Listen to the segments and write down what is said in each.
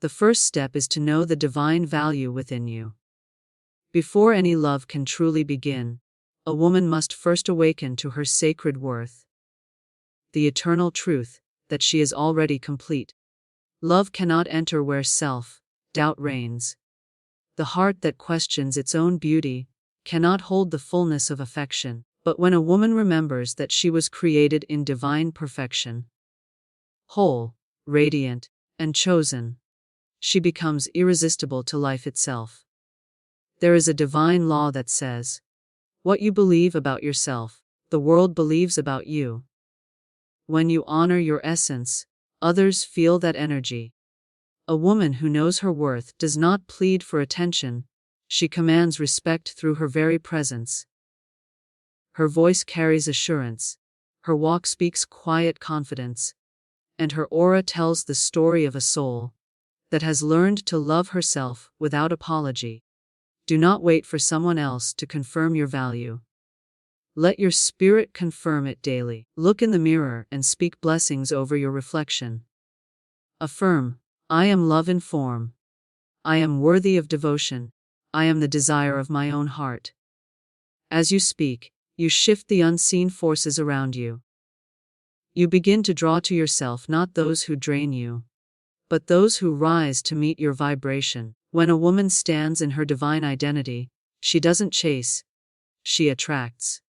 The first step is to know the divine value within you. Before any love can truly begin, a woman must first awaken to her sacred worth, the eternal truth that she is already complete. Love cannot enter where self-doubt reigns. The heart that questions its own beauty cannot hold the fullness of affection. But when a woman remembers that she was created in divine perfection, whole, radiant, and chosen, she becomes irresistible to life itself. There is a divine law that says, what you believe about yourself, the world believes about you. When you honor your essence, others feel that energy. A woman who knows her worth does not plead for attention, she commands respect through her very presence. Her voice carries assurance, her walk speaks quiet confidence, and her aura tells the story of a soul that has learned to love herself without apology. Do not wait for someone else to confirm your value. Let your spirit confirm it daily. Look in the mirror and speak blessings over your reflection. Affirm, I am love in form. I am worthy of devotion. I am the desire of my own heart. As you speak, you shift the unseen forces around you. You begin to draw to yourself not those who drain you, but those who rise to meet your vibration. When a woman stands in her divine identity, she doesn't chase, she attracts.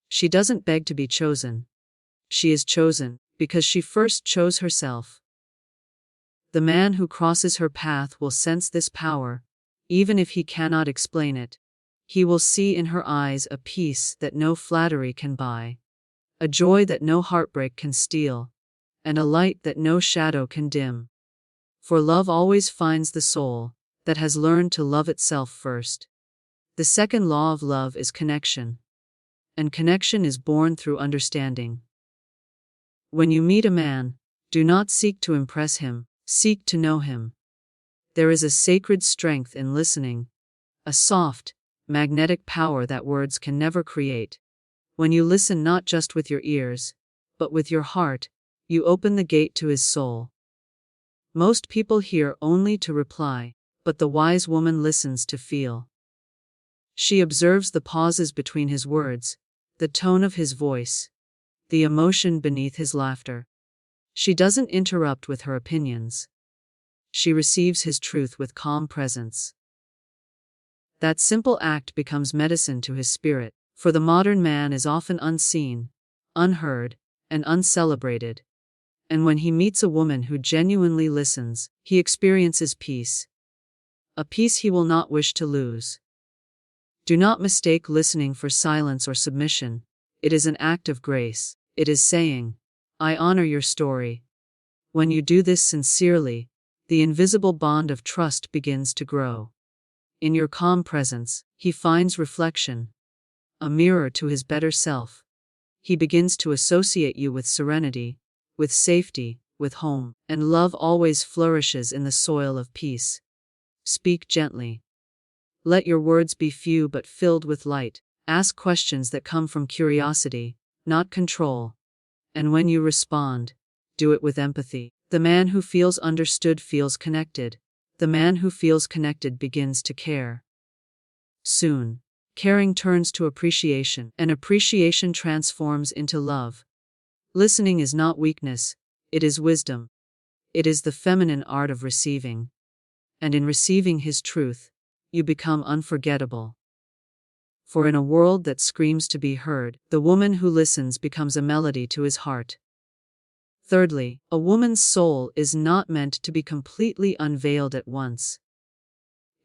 She doesn't beg to be chosen. She is chosen because she first chose herself. The man who crosses her path will sense this power, even if he cannot explain it. He will see in her eyes a peace that no flattery can buy, a joy that no heartbreak can steal, and a light that no shadow can dim. For love always finds the soul that has learned to love itself first. The second law of love is connection, and connection is born through understanding. When you meet a man, do not seek to impress him, seek to know him. There is a sacred strength in listening, a soft, magnetic power that words can never create. When you listen not just with your ears, but with your heart, you open the gate to his soul. Most people hear only to reply, but the wise woman listens to feel. She observes the pauses between his words, the tone of his voice, the emotion beneath his laughter. She doesn't interrupt with her opinions. She receives his truth with calm presence. That simple act becomes medicine to his spirit, for the modern man is often unseen, unheard, and uncelebrated. And when he meets a woman who genuinely listens, he experiences peace. A peace he will not wish to lose. Do not mistake listening for silence or submission. It is an act of grace. It is saying, I honor your story. When you do this sincerely, the invisible bond of trust begins to grow. In your calm presence, he finds reflection, a mirror to his better self. He begins to associate you with serenity, with safety, with home, and love always flourishes in the soil of peace. Speak gently. Let your words be few but filled with light. Ask questions that come from curiosity, not control. And when you respond, do it with empathy. The man who feels understood feels connected. The man who feels connected begins to care. Soon, caring turns to appreciation, and appreciation transforms into love. Listening is not weakness, it is wisdom. It is the feminine art of receiving. And in receiving his truth, you become unforgettable. For in a world that screams to be heard, the woman who listens becomes a melody to his heart. Thirdly, a woman's soul is not meant to be completely unveiled at once.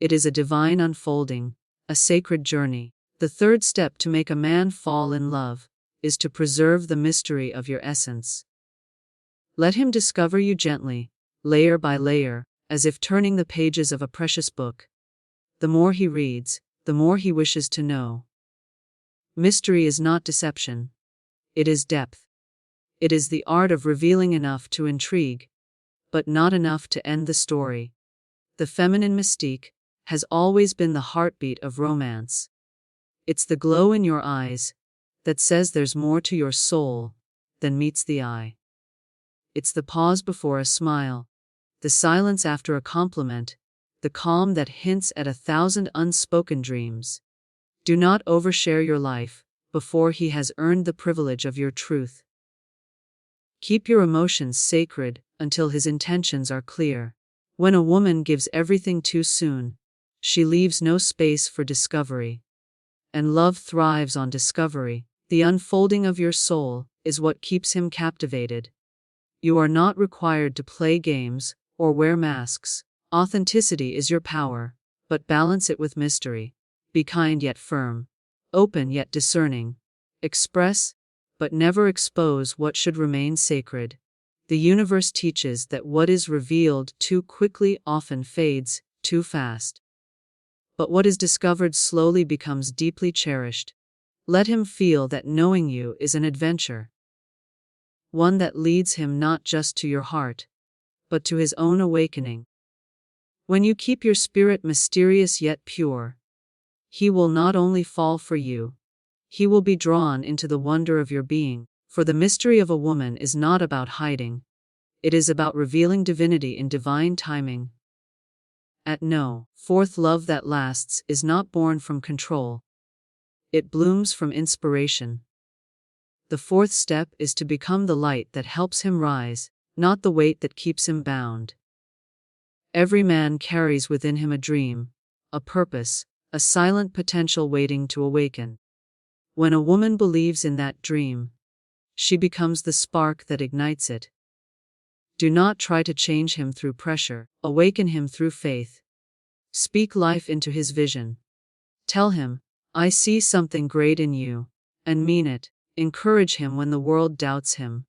It is a divine unfolding, a sacred journey. The third step to make a man fall in love is to preserve the mystery of your essence. Let him discover you gently, layer by layer, as if turning the pages of a precious book. The more he reads, the more he wishes to know. Mystery is not deception. It is depth. It is the art of revealing enough to intrigue, but not enough to end the story. The feminine mystique has always been the heartbeat of romance. It's the glow in your eyes that says there's more to your soul than meets the eye. It's the pause before a smile the silence after a compliment, the calm that hints at 1,000 unspoken dreams. Do not overshare your life before he has earned the privilege of your truth. Keep your emotions sacred until his intentions are clear. When a woman gives everything too soon, she leaves no space for discovery. And love thrives on discovery. The unfolding of your soul is what keeps him captivated. You are not required to play games or wear masks. Authenticity is your power, but balance it with mystery. Be kind yet firm, open yet discerning. Express, but never expose what should remain sacred. The universe teaches that what is revealed too quickly often fades too fast. But what is discovered slowly becomes deeply cherished. Let him feel that knowing you is an adventure, one that leads him not just to your heart, but to his own awakening. When you keep your spirit mysterious yet pure, he will not only fall for you, he will be drawn into the wonder of your being. For the mystery of a woman is not about hiding, it is about revealing divinity in divine timing. At no, fourth, love that lasts is not born from control. It blooms from inspiration. The fourth step is to become the light that helps him rise, not the weight that keeps him bound. Every man carries within him a dream, a purpose, a silent potential waiting to awaken. When a woman believes in that dream, she becomes the spark that ignites it. Do not try to change him through pressure, awaken him through faith. Speak life into his vision. Tell him, I see something great in you, and mean it. Encourage him when the world doubts him.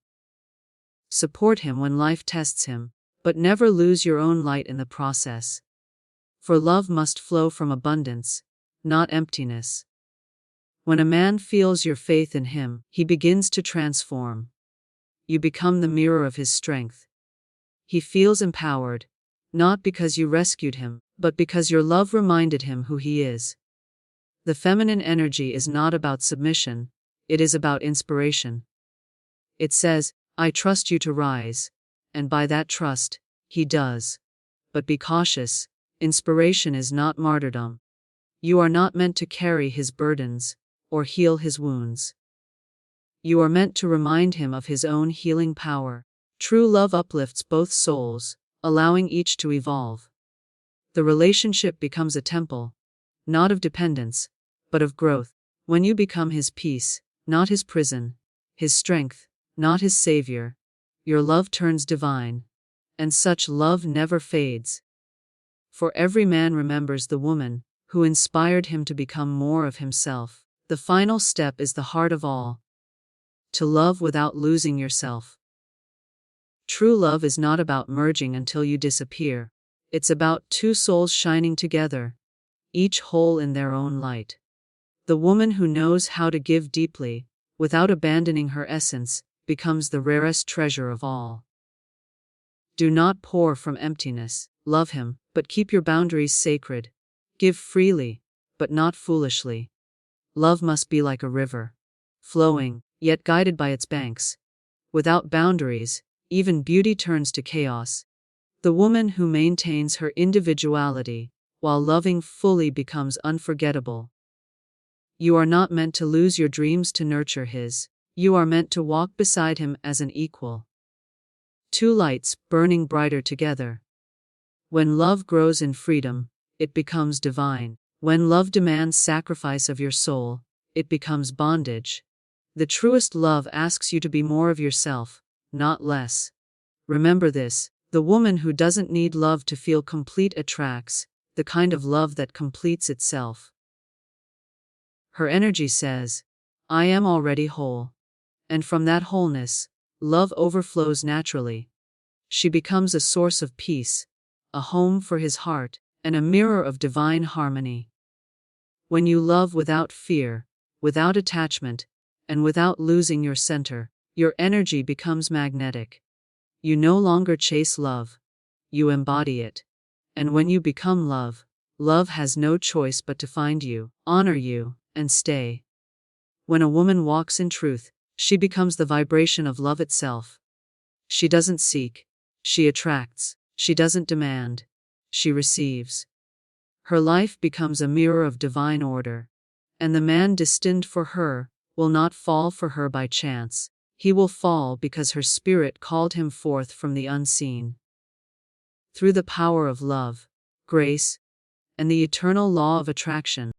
Support him when life tests him, but never lose your own light in the process. For love must flow from abundance, not emptiness. When a man feels your faith in him, he begins to transform. You become the mirror of his strength. He feels empowered, not because you rescued him, but because your love reminded him who he is. The feminine energy is not about submission, it is about inspiration. It says, I trust you to rise, and by that trust, he does. But be cautious, inspiration is not martyrdom. You are not meant to carry his burdens, or heal his wounds. You are meant to remind him of his own healing power. True love uplifts both souls, allowing each to evolve. The relationship becomes a temple, not of dependence, but of growth. When you become his peace, not his prison, his strength, not his savior, your love turns divine, and such love never fades. For every man remembers the woman who inspired him to become more of himself. The final step is the heart of all. To love without losing yourself. True love is not about merging until you disappear. It's about two souls shining together, each whole in their own light. The woman who knows how to give deeply, without abandoning her essence, becomes the rarest treasure of all. Do not pour from emptiness. Love him, but keep your boundaries sacred. Give freely, but not foolishly. Love must be like a river, flowing, yet guided by its banks. Without boundaries, even beauty turns to chaos. The woman who maintains her individuality, while loving fully, becomes unforgettable. You are not meant to lose your dreams to nurture his. You are meant to walk beside him as an equal. Two lights burning brighter together. When love grows in freedom, it becomes divine. When love demands sacrifice of your soul, it becomes bondage. The truest love asks you to be more of yourself, not less. Remember this, the woman who doesn't need love to feel complete attracts the kind of love that completes itself. Her energy says, I am already whole. And from that wholeness, love overflows naturally. She becomes a source of peace, a home for his heart, and a mirror of divine harmony. When you love without fear, without attachment, and without losing your center, your energy becomes magnetic. You no longer chase love, you embody it. And when you become love, love has no choice but to find you, honor you, and stay. When a woman walks in truth, she becomes the vibration of love itself. She doesn't seek, she attracts. She doesn't demand, she receives. Her life becomes a mirror of divine order, and the man destined for her will not fall for her by chance. He will fall because her spirit called him forth from the unseen. Through the power of love, grace, and the eternal law of attraction,